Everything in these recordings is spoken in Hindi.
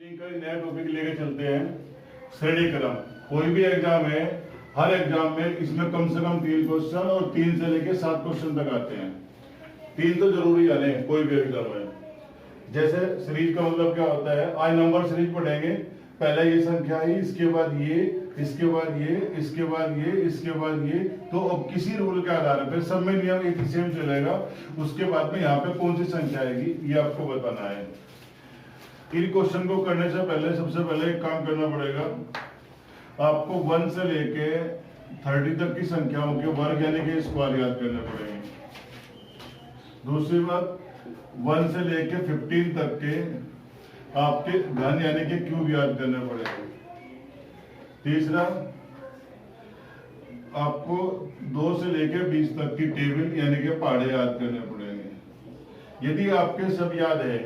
रीडिंग का नया टॉपिक लेके चलते हैं, श्रेणी क्रम। कोई भी एग्जाम है, हर एग्जाम में इसमें कम से कम 3 क्वेश्चन और 3 से लेके 7 क्वेश्चन तक आते हैं। 3 तो जरूरी आने कोई भी एग्जाम में। जैसे सीरीज का मतलब क्या होता है, आज नंबर सीरीज पढ़ेंगे। पहले ये संख्या है, इसके बाद ये, इसके बाद ये, इसके बाद ये, इसके बाद ये। तो अब किसी रूल के आधार पर सब में नियम एक ही सेम चलेगा। उसके बाद में यहाँ पे कौन सी संख्या आएगी ये आपको बताना है। इन क्वेश्चन को करने से पहले सबसे पहले एक काम करना पड़ेगा, आपको 1 से लेके 30 तक की संख्याओं के वर्ग यानी कि स्क्वायर याद करने पड़ेंगे। दूसरी बात, 1 से लेके 15 तक के आपके घन यानी कि क्यूब याद करने पड़ेंगे। तीसरा, आपको 2 से लेके 20 तक की टेबल यानी कि पहाड़े याद करने पड़ेंगे। यदि आपके सब याद है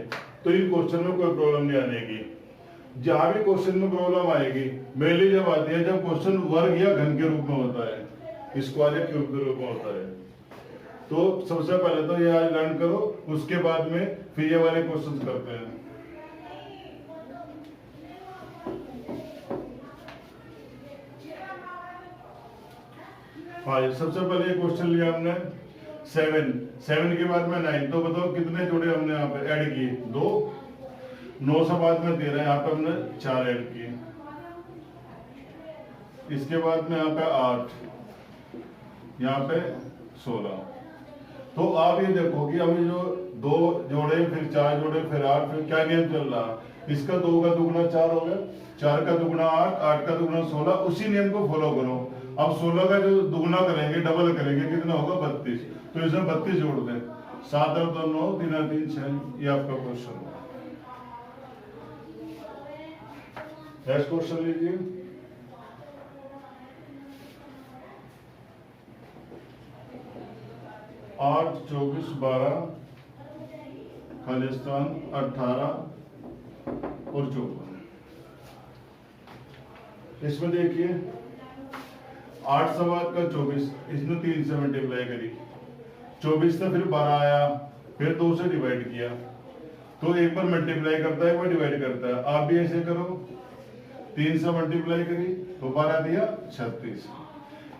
तो इन क्वेश्चन में कोई प्रॉब्लम नहीं आएगी। जहां भी क्वेश्चन में प्रॉब्लम आएगी मेनली जब आती है जब क्वेश्चन वर्ग या घन के रूप में होता है, स्क्वायर या क्यूब के रूप में होता है। तो सबसे पहले तो ये आज लर्न करो, उसके बाद में फिर ये वाले क्वेश्चन करते हैं। हाँ, सबसे पहले ये क्वेश्चन लिया हमने 7 के बाद में 9। तो बताओ कितने जोड़े हमने यहाँ पे ऐड किए? 2। 9 से बाद में 13, यहाँ पे हमने 4 ऐड किए। इसके बाद में यहाँ पे 8, यहाँ पे 16। तो आप ये देखो कि अभी जो 2 जोड़े, फिर 4 जोड़े, फिर 8, फिर क्या नियम चल रहा? इसका 2 का दुगुना 4 हो गया, 4 का दुगुना 8, 8 का दुगुना 16। उसी नियम को फॉलो करो। अब 16 का जो दुगुना करेंगे, डबल करेंगे, कितना होगा? 32। तो इसमें 32 जोड़ दें। 7 और 2 9, 3 और 3 6। ये आपका क्वेश्चन है। नेक्स्ट क्वेश्चन लीजिए। आठ 24 12 खालिस्तान 18 और 54। इसमें देखिए 8 सवाल का 24, इसने 3 से मल्टीप्लाई करी। 24 से फिर 12 आया, फिर 2 से डिवाइड किया। तो एक बार मल्टीप्लाई करता है, एक बार डिवाइड करता है। आप भी ऐसे करो। 3 से मल्टीप्लाई करी तो 12 दिया 36।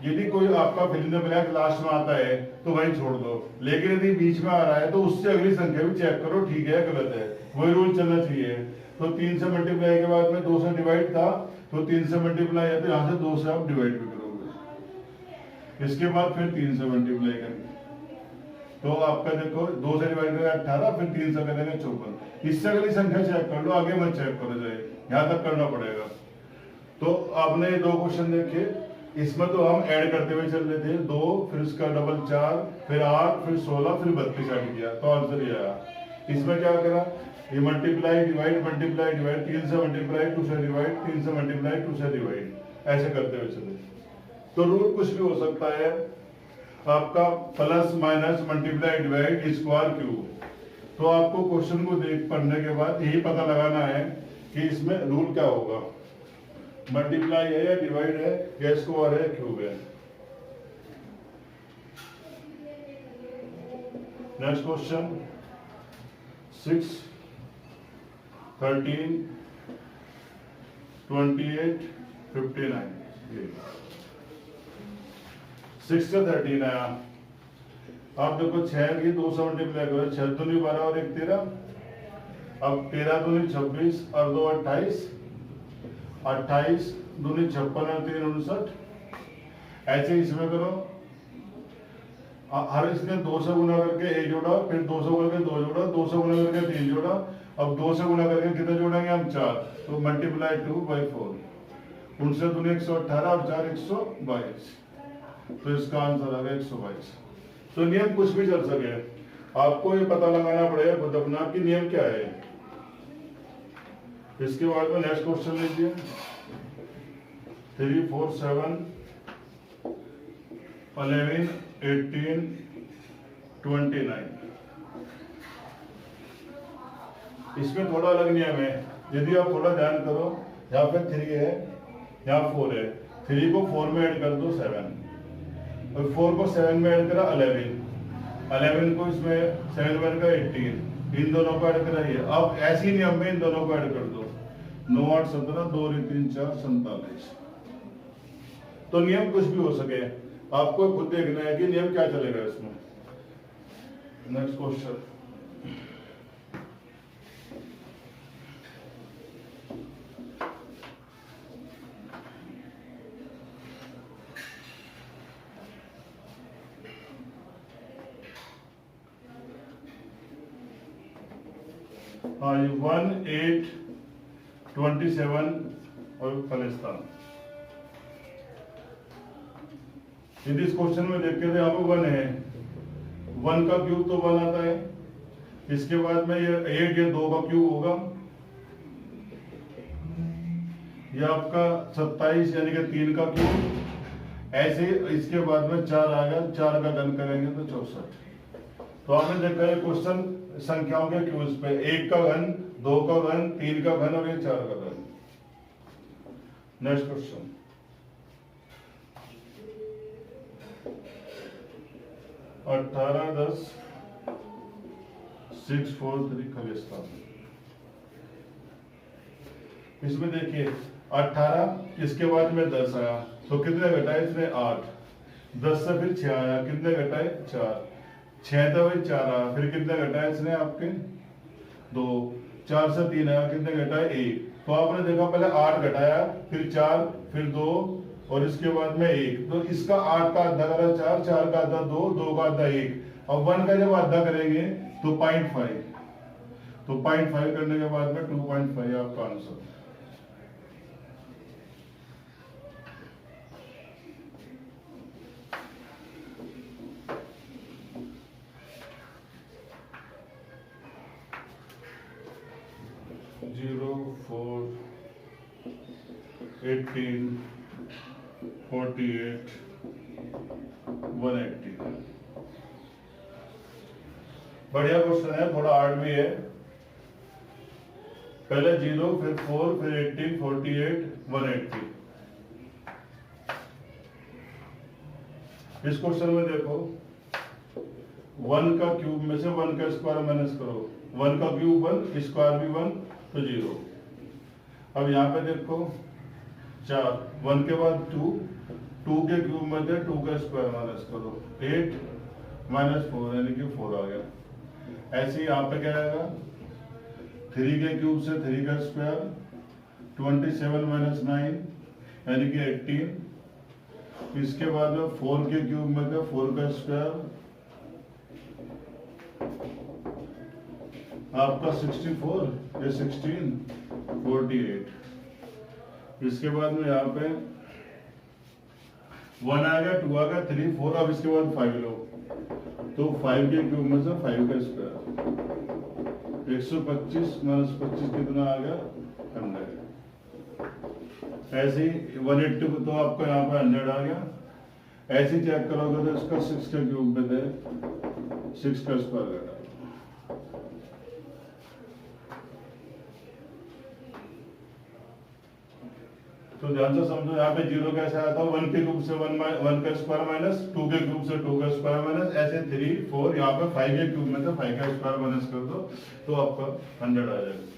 यदि कोई आपका fill in the blank last में आता है तो वही छोड़ दो, लेकिन यदि बीच में आ रहा है तो उससे अगली संख्या भी चेक करो, ठीक है गलत है, वही रूल चलना चाहिए। तो 3 से मल्टीप्लाई के बाद में 2 से डिवाइड था, तो 3 से मल्टीप्लाई है तो यहाँ से 2 से आप डिवाइड भी करोगे। इसके बाद फिर 3 से मल्टीप्लाई करेंगे तो आपका देखो 2 से डिवाइड करेंगे 18, फिर 3 से करेंगे 54। इससे अगली संख्या चेक कर लो, आगे मत चेक करो जाए, यहाँ तक करना पड़ेगा। तो आपने 2 क्वेश्चन देखे, इसमें तो हम ऐड करते हुए चल रहे थे। 2, फिर उसका डबल 4, फिर 8, फिर 16, फिर 32 ऐड किया तो आंसर ये आया। इसमें क्या करा? ये मल्टीप्लाई डिवाइड मल्टीप्लाई डिवाइड, 3 से मल्टीप्लाई 2 से डिवाइड, 3 से मल्टीप्लाई 2 से डिवाइड, ऐसे करते हुए चले। तो रूल कुछ भी हो सकता है आपका, plus minus multiply divide square cube. तो आपको क्वेश्चन को देख पढ़ने के बाद यही पता लगाना है कि इसमें रूल क्या होगा, मल्टीप्लाई है या डिवाइड है या स्क्वायर है क्यूब है। Next question 6 13 28 59। 6 से 13 आया। आप देखो 6 की 2 से मल्टीप्लाई करो, 6 दूनी 12 और 1 13। अब 13 दूनी 26 और 2 28, 28 दूनी 56 और 3 59। ऐसे इसमें करो, हर इसने 2 से गुना करके 1 जोड़ा, फिर 2 से गुना करके 2 जोड़ा, 2 से गुना करके 3 जोड़ा। अब 2 से गुना करके कितने जोड़ेंगे हम? 4। तो मल्टीप्लाई 2/4। उनसे दूनी 118 और 4 122। तो इसका आंसर आ गया 122। तो नियम कुछ भी चल सके, आपको ये पता लगाना पड़ेगा खुद अपना कि नियम क्या है। इसके बाद में नेक्स्ट क्वेश्चन लीजिए। 3 4 7 11 18 29। इसमें थोड़ा अलग नियम है, यदि आप थोड़ा ध्यान करो। यहाँ पे 3 है, यहाँ 4 है। 3 को 4 में ऐड कर दो 7, और 4 को 7 में ऐड करा 11, 11 को इसमें 7 में ऐड करा 18, इन दोनों को ऐड कराइए। अब ऐसी नियम में इन दोनों को ऐड कर दो। 9 8 17, 2 और 3 4 47। तो नियम कुछ भी हो सके, आपको खुद देखना है कि नियम क्या चलेगा इसमें। नेक्स्ट क्वेश्चन, हाँ, 1 8 27 और खालिस्तान। यदि इस क्वेश्चन में देखते थे, यहाँ पे 1 है, 1 का क्यूब तो 1 आता है, इसके बाद में ये 8 या 2 का क्यूब होगा, ये आपका 27 यानी कि 3 का क्यूब, ऐसे इसके बाद में 4 आ गया, 4 का घन करेंगे तो 64। तो आपने देखा है क्वेश्चन संख्याओं के क्यूज पे, 1 का घन, 2 का घन, 3 का घन और ये 4 का घन। नेक्स्ट क्वेश्चन, अठारह 10 6 4 3 खालिस्तान। इसमें देखिए 18, इसके बाद में 10 आया, तो कितने घटाए इसने 8, 10 से फिर 6 आया, कितने घटाए 4, 6 था भाई 4 आया, फिर कितने घटाए इसने आपके 2, 4 से 3 आया, कितने घटाए 1। तो आपने देखा पहले 8 घटाया, फिर 4, फिर 2 और इसके बाद में 1, तो इसका 8 का आधा करा 4, 4 का आधा 2, 2 का आधा 1। अब 1 का जब आधा करेंगे तो 0.5, तो 0.5 करने के बाद में 2.5 आपका आंसर। जीरो 4 18 48 180। बढ़िया क्वेश्चन है, थोड़ा हार्ड भी है। पहले 0, फिर 4, फिर 18 48 180। इस क्वेश्चन में देखो 1 का क्यूब में से 1 का स्क्वायर माइनस करो, 1 का क्यूब 1, स्क्वायर भी 1, तो 0। अब यहाँ पे देखो 4, 1 के बाद 2, 2 के क्यूब में से 2 का स्क्वायर माइनस करो, 8 माइनस 4 यानी कि 4 आ गया। ऐसे ही यहाँ पे क्या आएगा, 3 के क्यूब से 3 का स्क्वायर, 27 माइनस 9 यानी कि 18। इसके बाद में 4 के क्यूब में से 4 का स्क्वायर, आपका 64, ये 16 48। इसके बाद में यहाँ पे 1 आ गया, 2 आ गया, 3 4, अब इसके बाद 5 लो, तो 5 के क्यूब में से 5 का स्क्वायर, 125 माइनस 25 कितना आ गया 100। ऐसे ही 180 को तो आपका यहाँ पे 100 आ गया। ऐसे ही चेक करोगे तो इसका 6 के क्यूब में दे 6 का स्क्वायर घटा। तो ध्यान से समझो, यहाँ पे 0 कैसे आता है, 1 के क्यूब से 1 का स्क्वायर माइनस, 2 के क्यूब से 2 का स्क्वायर माइनस, ऐसे 3 4, यहाँ पे 5 के क्यूब में से 5 का स्क्वायर माइनस कर दो तो आपका 100 आ जाएगा।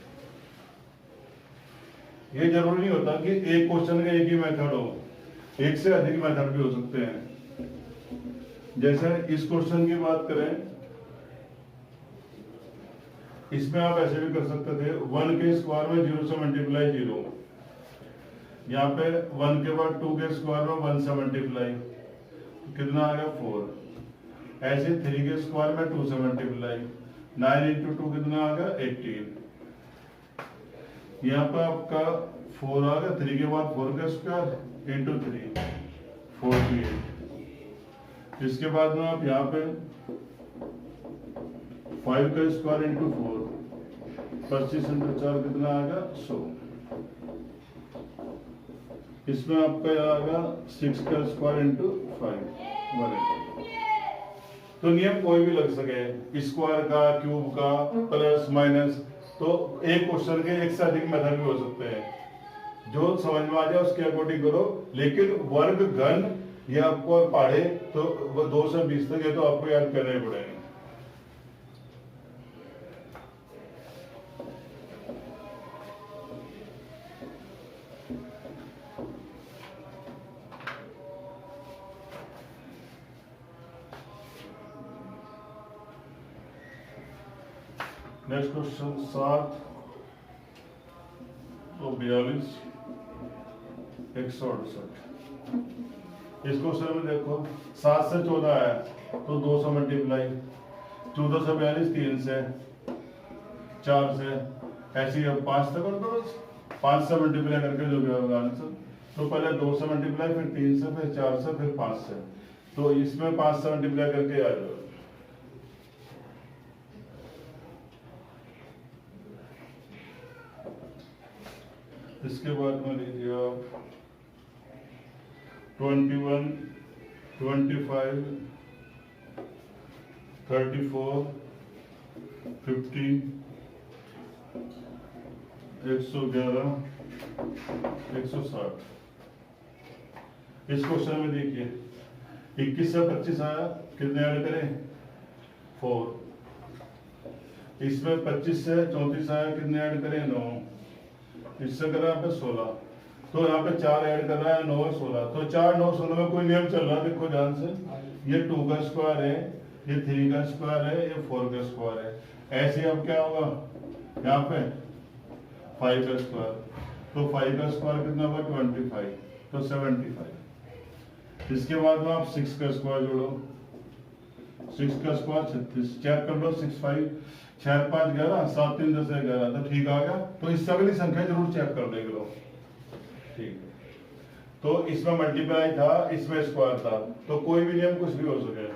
ये जरूरी नहीं होता कि एक क्वेश्चन का एक ही मेथड हो, एक से अधिक मेथड भी हो सकते हैं। जैसे इस क्वेश्चन की बात करें, इसमें आप ऐसे भी कर सकते थे, 1 के स्क्वायर में 0 से मल्टीप्लाई 0, यहाँ पे 1 के बाद 2 के स्क्वायर में 1 से मल्टीप्लाई, कितना आ गया 4। ऐसे 3 के स्क्वायर में 2 से मल्टीप्लाई, 9 इंटू 2 कितना आ गया 18। यहाँ पे आपका 4 आ गया, 3 के बाद 4 का स्क्वायर इंटू 3 48। इसके बाद में आप यहाँ पे 5 का स्क्वायर इंटू 4, 25 इंटू 4 कितना आ गया 100। इसमें आपका आएगा 6 का स्क्वायर इंटू 5 180। तो नियम कोई भी लग सके, स्क्वायर का, क्यूब का, प्लस माइनस, तो एक क्वेश्चन के एक से अधिक मेथड भी हो सकते हैं। जो समझ में आ जाए उसके अकॉर्डिंग करो, लेकिन वर्ग घन ये आपको पढ़े तो 2 से 20 तक ये तो आपको याद करने पड़ेंगे। नेक्स्ट क्वेश्चन 7 तो 42 168। इस क्वेश्चन में देखो 7 से 14 आया तो 200 मल्टीप्लाई 14 से 42 3 से 4 से ऐसे ही 5 तक कर दो बस 5 से मल्टीप्लाई करके जो भी होगा आंसर। तो पहले 2 से मल्टीप्लाई फिर 3 से फिर 4 से फिर 5 से। तो इसमें 5 से मल्टीप्लाई करके आ जाओ। इसके बाद में लीजिए आप 21 25 34 50 111 160। इस क्वेश्चन में देखिए 21 से 25 आया, कितने ऐड करें 4। इसमें 25 से 34 आया, कितने ऐड करें 9। इससे करें यहाँ पे 16। तो यहाँ पे 4 ऐड कर रहा है 9 और 16। तो 4 9 16 में कोई नियम चल रहा है, देखो ध्यान से। ये 2 का स्क्वायर है, ये 3 का स्क्वायर है, ये 4 का स्क्वायर है। ऐसे अब क्या होगा यहाँ पे 5 का स्क्वायर। तो 5 का स्क्वायर कितना होगा 25, तो 75। इसके बाद में आप 6 का स्क्वायर जोड़ो, 6 का स्क्वायर 36। चेक कर लो 6 5 6 5 11 7 3 10 11। तो ठीक आ गया। तो इससे अगली संख्या जरूर चेक कर देख लो। ठीक है, तो इसमें मल्टीप्लाई था, इसमें स्क्वायर था, तो कोई भी नियम कुछ भी हो सके।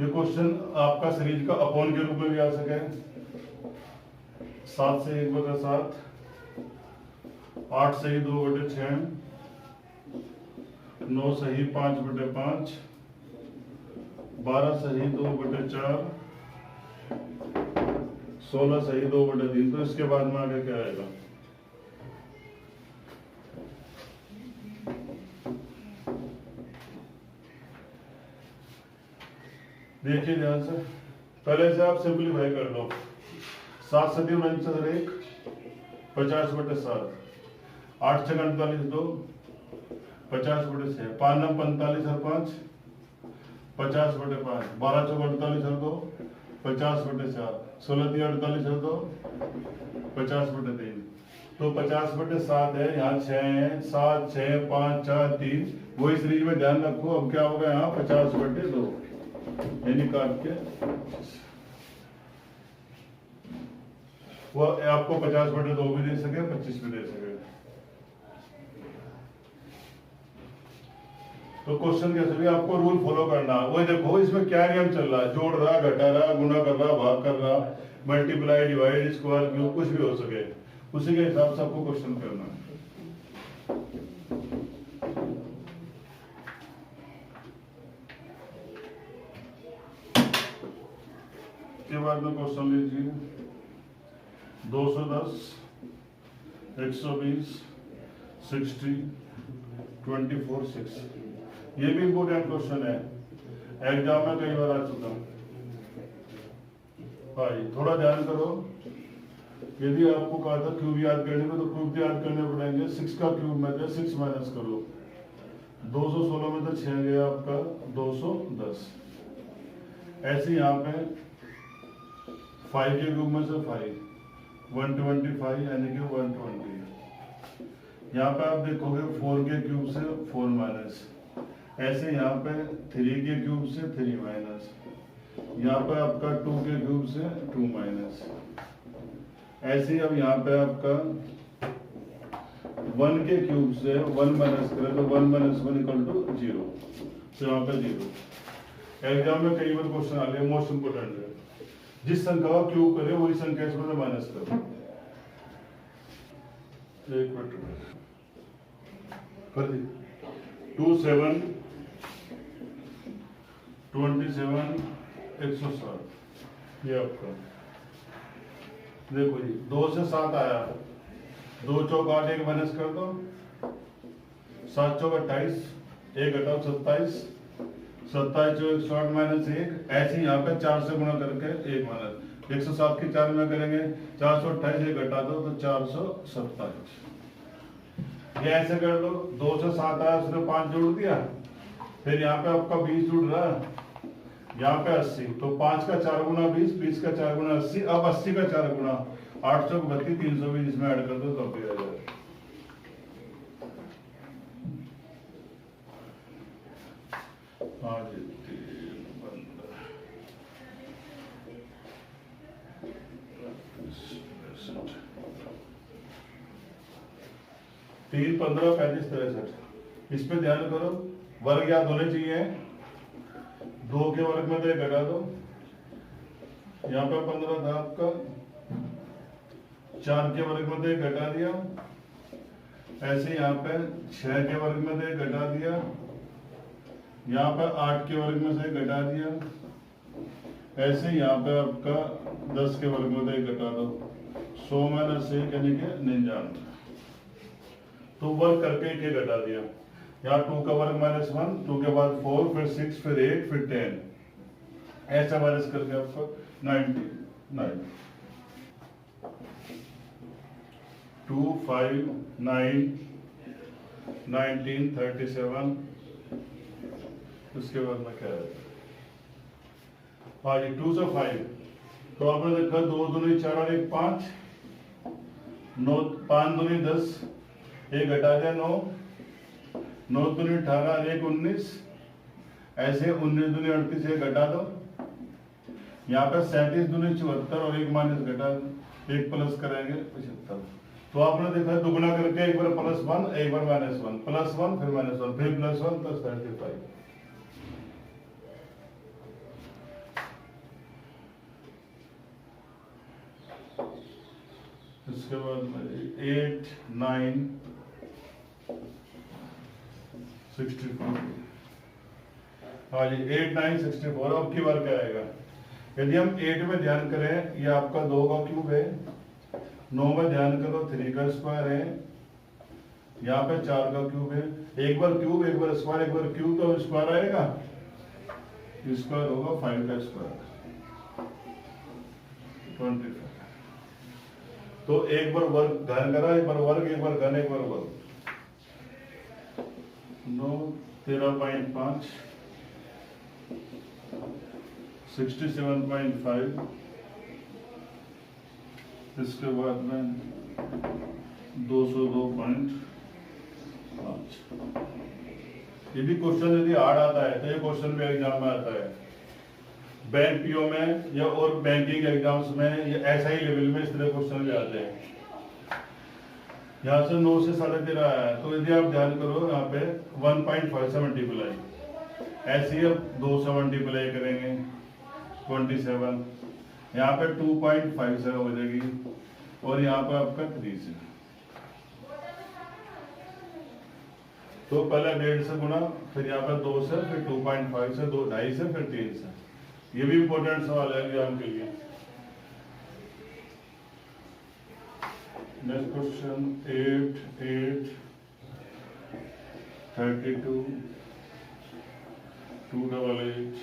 ये क्वेश्चन आपका सीरीज का अपॉन के रूप में भी आ सके। 7 से 1/7, 8 से 2/6, 9 से 5/5, 12 से 2/4, 16 से 2/3। तो इसके बाद में आगे क्या आएगा? देखिए ध्यान से, पहले से आप सिंपलीफाई कर लो। 7 से 3 1 50/7, 8 से 48 2 50/6, 5 9 45 और 5 50/5, 12 4 48 और 2 50/4, 16 3 48 और 2 50/3। तो 50/7 है, यहाँ 6 है, 7 6 5 4 3। वही सीरीज में ध्यान रखो। अब क्या होगा यहाँ 50/2, यानी काट के वो आपको 50/2 भी दे सके, 25 भी दे सके। तो क्वेश्चन कैसे भी आपको रूल फॉलो करना। वही देखो इसमें क्या नियम चल रहा है, जोड़ रहा, घटा रहा, गुना कर रहा, भाग कर रहा, मल्टीप्लाई डिवाइड स्क्वायर क्यूब, कुछ भी हो सके, उसी के हिसाब से आपको क्वेश्चन करना है। के बाद में क्वेश्चन लीजिए 210 120 60 24 6। ये भी इंपोर्टेंट क्वेश्चन है, एग्जाम में कई बार आ चुका। भाई थोड़ा ध्यान करो। यदि आपको कहा था क्यूब याद करने में, तो क्यूब याद करने पड़ेंगे। 6 का क्यूब में 6 माइनस करो, 216 में तो 6 गया आपका 210। ऐसे यहाँ पे 5 के क्यूब में से 5 125 यानी कि 120। यहाँ पे आप देखोगे 4 के क्यूब से 4 माइनस। ऐसे यहाँ पे 3 के क्यूब से 3 माइनस। यहाँ पे आपका 2 के क्यूब से 2 माइनस। ऐसे अब यहाँ पे आपका 1 के क्यूब से 1 माइनस करें तो 1 - 1 = 0। तो यहाँ पे 0। एग्जाम में कई बार क्वेश्चन आ गया, मोस्ट इंपोर्टेंट है। जिस संख्या का क्यूब करे वही संख्या इसमें से माइनस करो। एक मिनट कर दी। 2 7 27 160। ये आपका देखो जी, 2 से 7 आया, 2 चौक 8, 1 माइनस कर दो, 7 चौक 28, 1 घटाओ 27, 27 चौक 108 माइनस 1। ऐसे ही यहाँ पे 4 से गुणा करके 1 माइनस 107 की 4 में करेंगे, 428 1 घटा दो तो 427। ये ऐसे कर लो, 2 से 7 आया, उसने 5 जोड़ दिया, फिर यहाँ पे आपका 20 जुड़ रहा है, यहाँ पे 80, तो 5 का 4 गुना 20, 20 का 4 गुना 80, अब 80 का 4 गुना 800 को 32, 320 इसमें ऐड कर दो तब भी आ जाएगा। हाँ जी, 3, 15, 35, 63। इस पे ध्यान करो, वर्ग याद होने चाहिए। 2 के वर्ग में तो घटा दो, यहाँ पे 15 था आपका, 4 के वर्ग में तो घटा दिया, ऐसे यहाँ पे 6 के वर्ग में से घटा दिया, यहाँ पे 8 के वर्ग में से घटा दिया, ऐसे यहाँ पे आपका 10 के वर्ग में से घटा दो, 100 - 1 यानी कि 99। तो वर्ग करके के घटा दिया, यहाँ 2 का वर्ग -1, 2 के बाद 4, फिर 6, फिर 8, फिर 10, ऐसा माइनस करके आपको 99। 2, 5, 9, 19, 37, उसके बाद में क्या है, हाँ जी 2 से 5, तो आपने देखा 2 दूनी 4 और 1 5, 9 5 दूनी 10, 1 घटा दिया 9, 9 दूनी 18 और 1 19, ऐसे 19 दूनी 38, 1 घटा दो, यहाँ पे 37 दूनी 74 और 1 माइनस घटा, 1 प्लस करेंगे 75। तो आपने देखा दुगुना करके एक बार +1, एक बार -1, +1 फिर -1, फिर +1 + 35। इसके बाद में 8, 9, 64, हाँ जी 8, 9, 64। अब की बार क्या आएगा, यदि हम 8 में ध्यान करें, ये आपका 2 का क्यूब है, 9 में ध्यान करो 3 का स्क्वायर है, यहाँ पे 4 का क्यूब है, एक बार क्यूब एक बार स्क्वायर, एक बार क्यूब तो स्क्वायर आएगा, स्क्वायर होगा 5 का स्क्वायर 25। तो एक बार वर्ग घन करा, एक बार वर्ग, एक बार घन, एक बार वर्ग, 9, 13.5, 67.5, इसके बाद में 202.5। ये भी क्वेश्चन यदि हार्ड आता है तो ये क्वेश्चन भी एग्जाम में आता है, बैंक पीओ में या और बैंकिंग एग्जाम्स में या एसआई लेवल में इस तरह क्वेश्चन भी आते हैं। यहाँ से 9 से 13.5 आया, तो यदि आप ध्यान करो यहाँ पे 1.5 से मल्टीप्लाई, ऐसे ही अब 2 से मल्टीप्लाई करेंगे 27, यहाँ पे 2.5 से हो जाएगी, और यहाँ पे आपका 3 से, तो पहले 1.5 से गुना, फिर यहाँ पे 2 से, फिर 2.5 से, 2.5 से, फिर 3 से। ये भी इंपॉर्टेंट सवाल है एग्जाम के लिए। Next question 8, 8, 32, 288,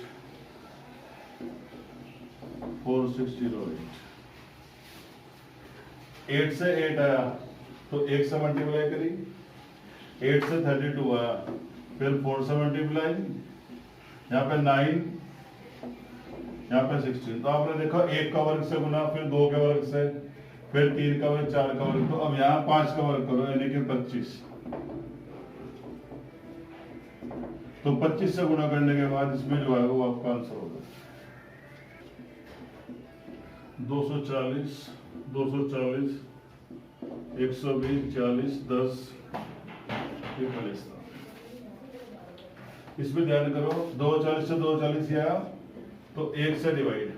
4608। 8 से 8 आया तो 1 से मल्टीप्लाई करी, 8 से 32 आया, फिर 4 से मल्टीप्लाई, यहाँ पे 9, यहाँ पे 16। तो आपने देखा 1 का वर्ग से गुना, फिर 2 के वर्ग से, फिर 3 का वर्ग, 4 का वर्ग, तो अब यहाँ 5 का वर्ग करो यानी कि 25। तो 25 से गुना करने के बाद इसमें जो है वो आपका आंसर होगा 240, 240, 120, 40, 10, 41। इसमें ध्यान करो 240 से 240 आया तो 1 से डिवाइड,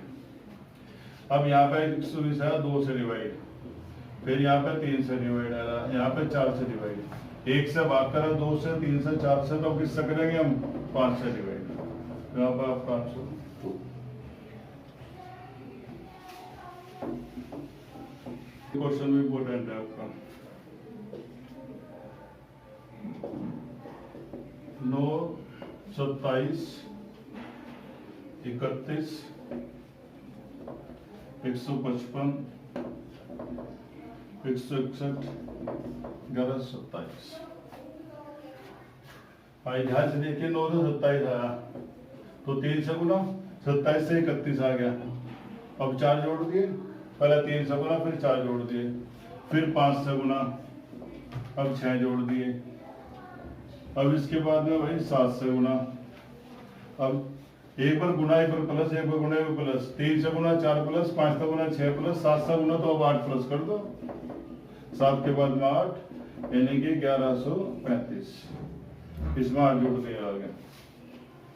अब यहाँ पे 120 आया 2 से डिवाइड, फिर यहाँ पे 3 से डिवाइड आया, यहाँ पे 4 से डिवाइड, 1 से भाग करा, 2 से, 3 से, 4 से, तो किससे करेंगे हम 5 से डिवाइड, यहाँ पे आपका आंसर 2। क्वेश्चन भी इंपॉर्टेंट है आपका। 9, 27, 31, 155, 161, 1127। भाई ध्यान से देखिए 9 से 27 आया, तो 3 से गुना 27 से 31 आ गया। अब 4 जोड़ दिए, पहले 3 से गुना फिर 4 जोड़ दिए, फिर 5 से गुना, अब 6 जोड़ दिए, अब इसके बाद में भाई 7 से गुना, अब एक बार गुना एक बार प्लस, एक बार गुना एक बार प्लस, 3 से गुना 4 प्लस, 5 से गुना 6 प्लस, 7 से गुना तो अब 8 प्लस कर दो, 7 के बाद में 8 यानी कि 1135, इसमें 8 जोड़ दिया आ गया।